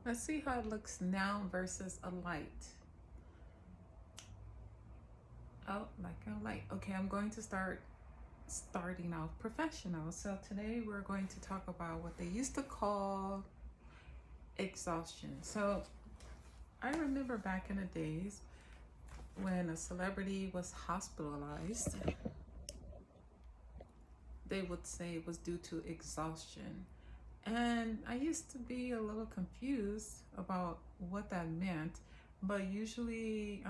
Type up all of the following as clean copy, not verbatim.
Let's see how it looks now versus a light. Oh, like a light. Okay, I'm going to starting off professional. So today we're going to talk about what they used to call exhaustion. So I remember back in the days when a celebrity was hospitalized, they would say it was due to exhaustion. And I used to be a little confused about what that meant, but usually,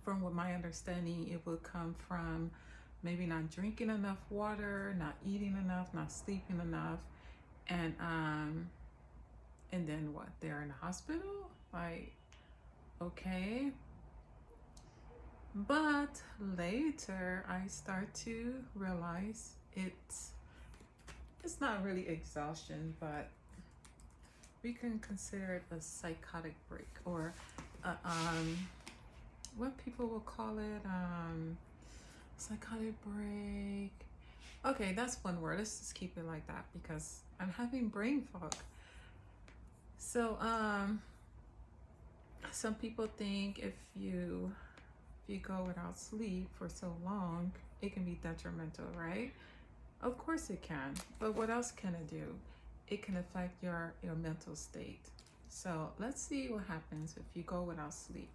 from what my understanding, it would come from maybe not drinking enough water, not eating enough, not sleeping enough, and and then what? They're in the hospital, like okay. But later, I start to realize it's not really exhaustion, but we can consider it a psychotic break or what people will call it psychotic break. Okay, that's one word. Let's just keep it like that because I'm having brain fog. So some people think if you go without sleep for so long, it can be detrimental, right? Of course it can, but what else can it do? It can affect your mental state. So let's see what happens if you go without sleep.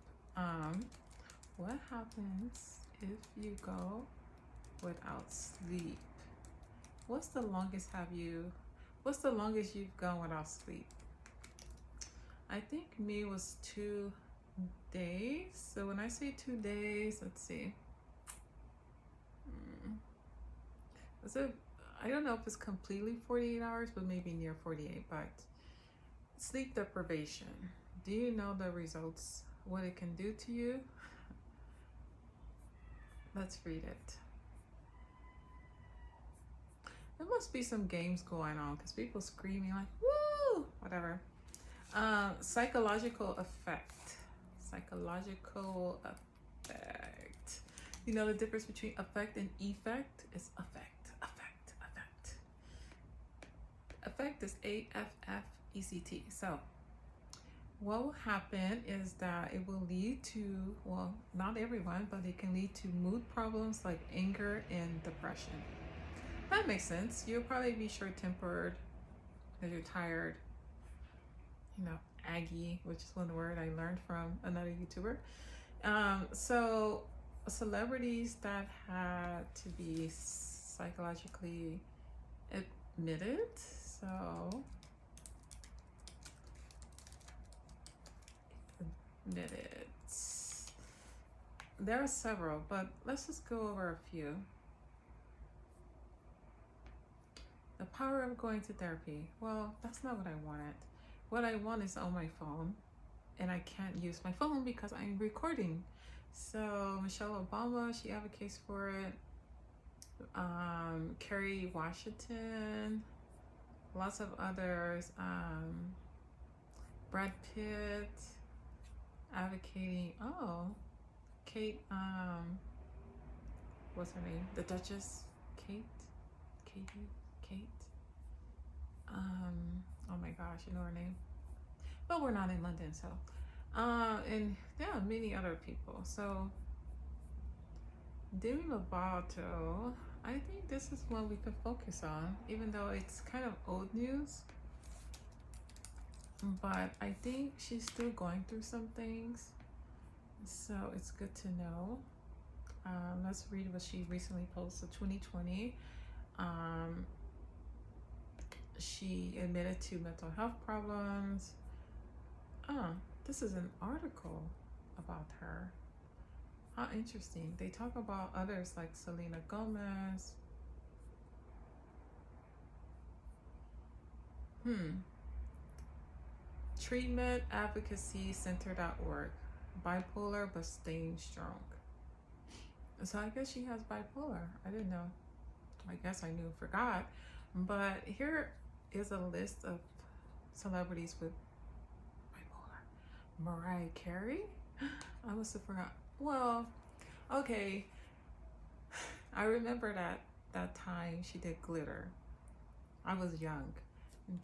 What happens if you go without sleep? What's the longest have you? What's the longest you've gone without sleep? I think me was 2 days. So when I say 2 days, let's see. Was it? I don't know if it's completely 48 hours, but maybe near 48. But sleep deprivation. Do you know the results? What it can do to you? Let's read it. There must be some games going on because people screaming like "woo," whatever. Psychological effect. Psychological effect. You know the difference between effect and effect? It's effect. Effect. Effect. Effect is AFFECT. So what will happen is that it will lead to, well, not everyone, but it can lead to mood problems like anger and depression. That makes sense. You'll probably be short tempered because you're tired, Aggie, which is one word I learned from another YouTuber. So celebrities that had to be psychologically admitted. So admitted. There are several, but let's just go over a few. The power of going to therapy. Well, that's not what I wanted. What I want is on my phone, and I can't use my phone because I'm recording. So Michelle Obama, she advocates for it. Kerry Washington, lots of others. Brad Pitt advocating. Oh, Kate. What's her name? The Duchess. Kate. Oh my gosh, you know her name. But we're not in London, so. And yeah, many other people. So Demi Lovato, I think this is one we could focus on, even though it's kind of old news. But I think she's still going through some things, so it's good to know. Let's read what she recently posted. 2020. She admitted to mental health problems. This is an article about her. How interesting. They talk about others like Selena Gomez. Treatmentadvocacycenter.org. Bipolar but staying strong. So I guess she has bipolar. I didn't know. I guess I knew, forgot. But here is a list of celebrities with bipolar. Mariah Carey? I must have forgot. Well, okay. I remember that time she did Glitter. I was young,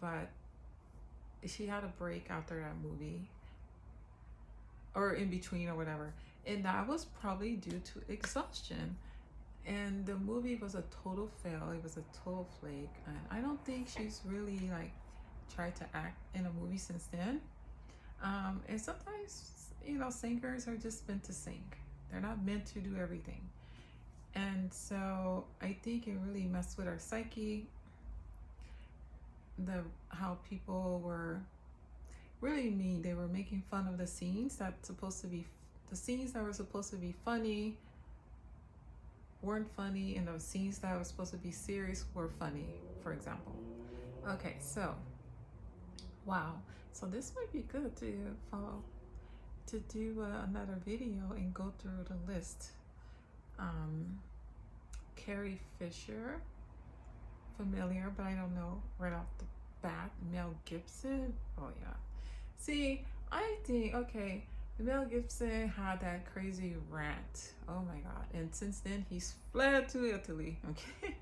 but she had a break after that movie, or in between or whatever, and that was probably due to exhaustion. And the movie was a total fail. It was a total flake, and I don't think she's really like tried to act in a movie since then. And sometimes, singers are just meant to sing. They're not meant to do everything. And so I think it really messed with our psyche. How people were really mean. They were making fun of the scenes that were supposed to be funny weren't funny, and the scenes that were supposed to be serious were funny, for example. Okay, so wow, so this might be good to follow, to do another video and go through the list. Carrie Fisher, familiar, but I don't know right off the bat. Mel Gibson, oh yeah. See, I think, okay, Mel Gibson had that crazy rant. Oh my god. And since then he's fled to Italy. Okay.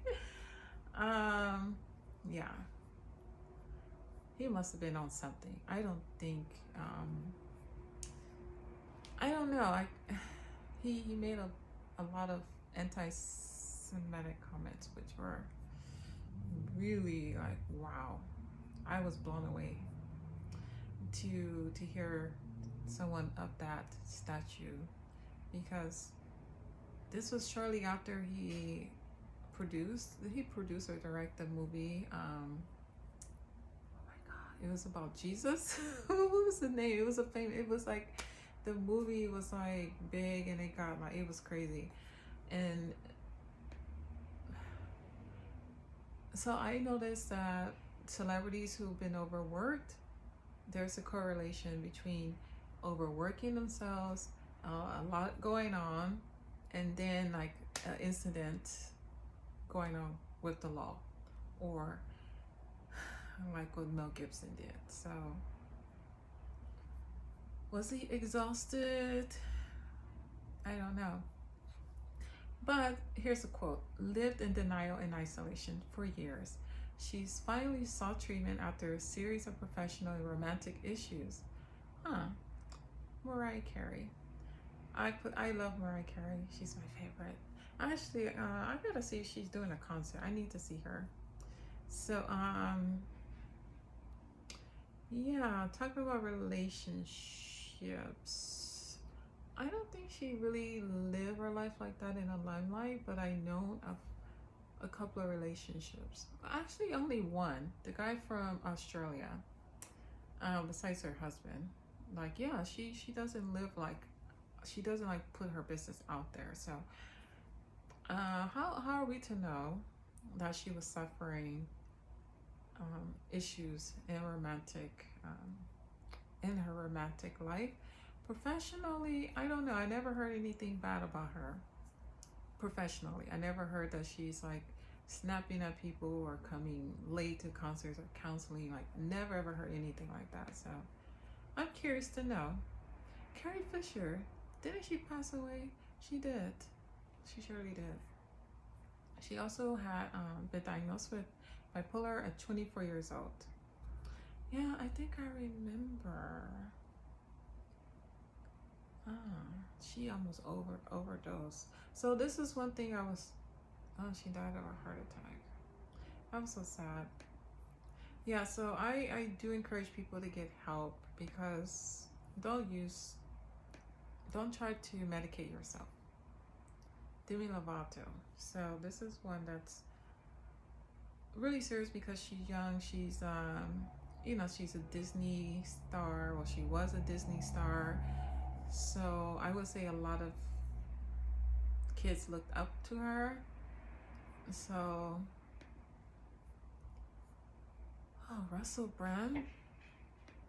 Yeah. He must have been on something. I don't think I don't know. He made a lot of anti-Semitic comments which were really like, wow. I was blown away to hear someone of that stature, because this was shortly after he produced or directed the movie. Oh my god, it was about Jesus. What was the name? It was it was like, the movie was like big, and it was crazy. And so I noticed that celebrities who've been overworked, there's a correlation between overworking themselves, a lot going on, and then like an incident going on with the law, or like what Mel Gibson did. So was he exhausted? I don't know. But here's a quote: lived in denial and isolation for years. She's finally sought treatment after a series of professional and romantic issues. Huh. Mariah Carey. I love Mariah Carey. She's my favorite. Actually, I gotta see if she's doing a concert. I need to see her. So, yeah, talking about relationships. I don't think she really lived her life like that in the limelight, but I know of a couple of relationships. Actually, only one. The guy from Australia. Besides her husband. Like, yeah, she doesn't live like, she doesn't like put her business out there. So, how are we to know that she was suffering issues in in her romantic life? Professionally, I don't know. I never heard anything bad about her. Professionally, I never heard that she's like snapping at people or coming late to concerts or counseling. Like, never ever heard anything like that. So I'm curious to know. Carrie Fisher, didn't she pass away? She did. She surely did. She also had been diagnosed with bipolar at 24 years old. Yeah, I think I remember. She almost overdosed. So this is one thing she died of a heart attack. That was so sad. Yeah, so I do encourage people to get help, because don't try to medicate yourself. Demi Lovato. So this is one that's really serious because she's young. She's she's a Disney star. Well, she was a Disney star. So I would say a lot of kids looked up to her. So, Russell Brand.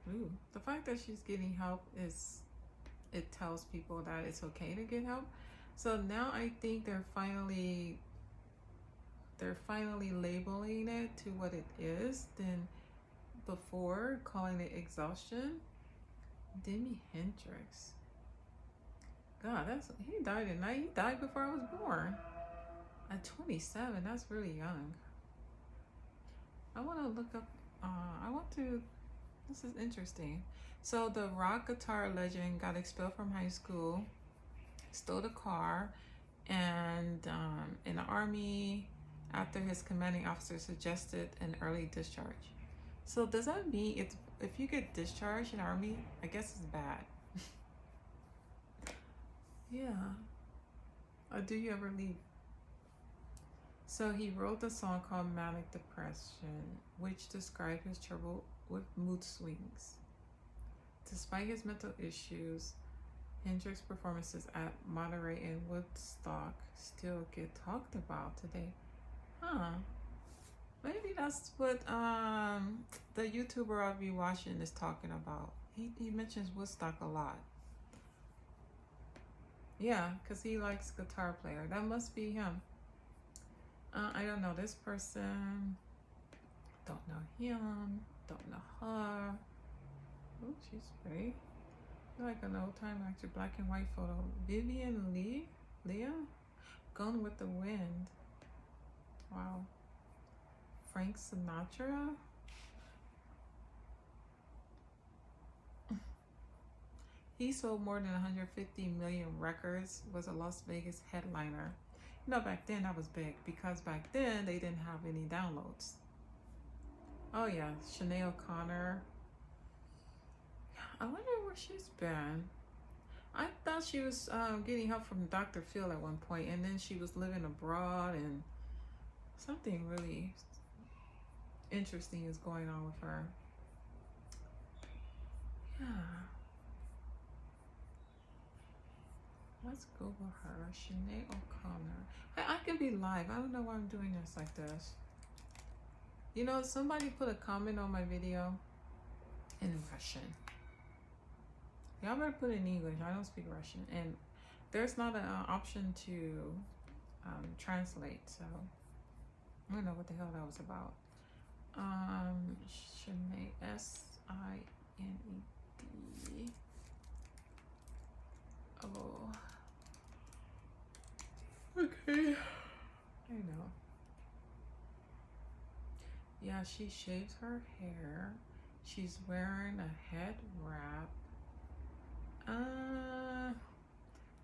Ooh, the fact that she's getting help it tells people that it's okay to get help. So now I think they're finally labeling it to what it is, than before calling it exhaustion. Jimi Hendrix. God, he died before I was born. At 27, that's really young. I want to look up. I want to This is interesting. So the rock guitar legend got expelled from high school, stole a car, and in the army after his commanding officer suggested an early discharge. So does that mean it's if you get discharged in the army, I guess it's bad? Yeah. Or do you ever leave? So he wrote a song called Manic Depression, which described his trouble with mood swings. Despite his mental issues, Hendrix's performances at Monterey and Woodstock still get talked about today. Huh. Maybe that's what the YouTuber I'll be watching is talking about. He mentions Woodstock a lot. Yeah, because he likes guitar player. That must be him. I don't know this person. Don't know him. Don't know her. Oh, she's pretty. Like an old time actor, black and white photo. Vivian Leah? Gone with the Wind. Wow. Frank Sinatra? He sold more than 150 million records, was a Las Vegas headliner. You know, back then that was big because back then they didn't have any downloads. Oh yeah, Sinead O'Connor. I wonder where she's been. I thought she was getting help from Dr. Phil at one point, and then she was living abroad, and something really interesting is going on with her. Yeah. Let's Google her. Sinead O'Connor. I can be live. I don't know why I'm doing this like this. You know, somebody put a comment on my video in Russian. Y'all better put it in English. I don't speak Russian. And there's not an option to translate. So I don't know what the hell that was about. Sinead, Sined. Oh. Okay. I know. Yeah, she shaves her hair. She's wearing a head wrap.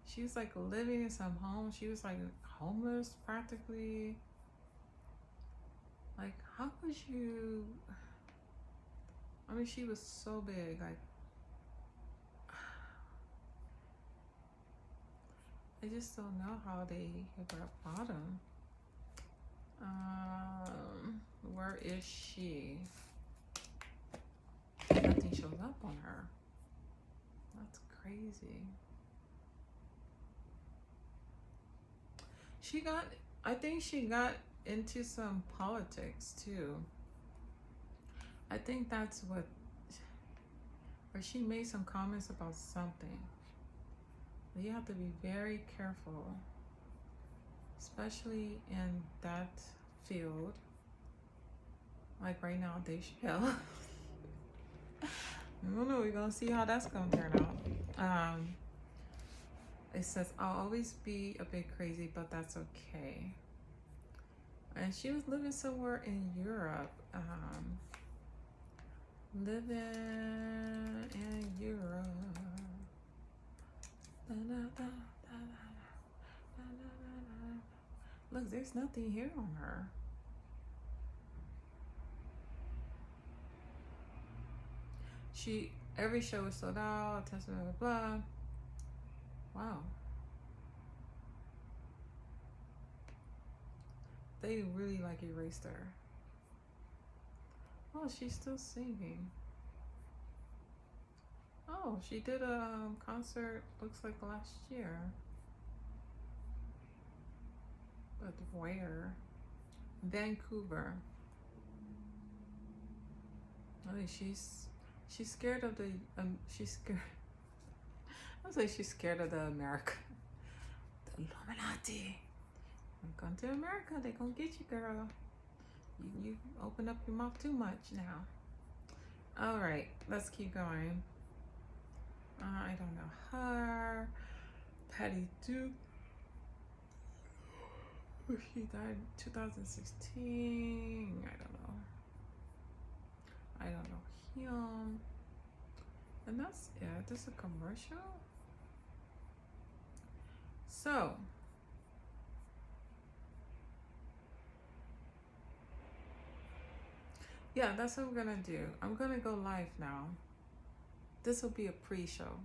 She was like living in some home. She was like homeless practically. Like, how could you? I mean, she was so big. Like, I just don't know how they hit her bottom. Where is she? Nothing shows up on her. That's crazy. I think she got into some politics too. I think that's what, or she made some comments about something. You have to be very careful, especially in that field. Like right now, Dave Chappelle. I don't know, we're gonna see how that's gonna turn out. It says, I'll always be a bit crazy, but that's okay. And she was living somewhere in Europe. Living in Europe. Look, there's nothing here on her. Every show is sold out, blah, blah, blah. Wow. They really like erased her. Oh, she's still singing. Oh, she did a concert, looks like last year. But where? Vancouver. I think she's scared of the she's scared. I was like, she's scared of the America, the Illuminati. Come to America, they gonna get you, girl. You open up your mouth too much now. All right, let's keep going. I don't know her. Patty Duke. She died 2016. I don't know Yum. And that's it. This is a commercial. So, yeah, that's what we're gonna do. I'm gonna go live now. This will be a pre-show.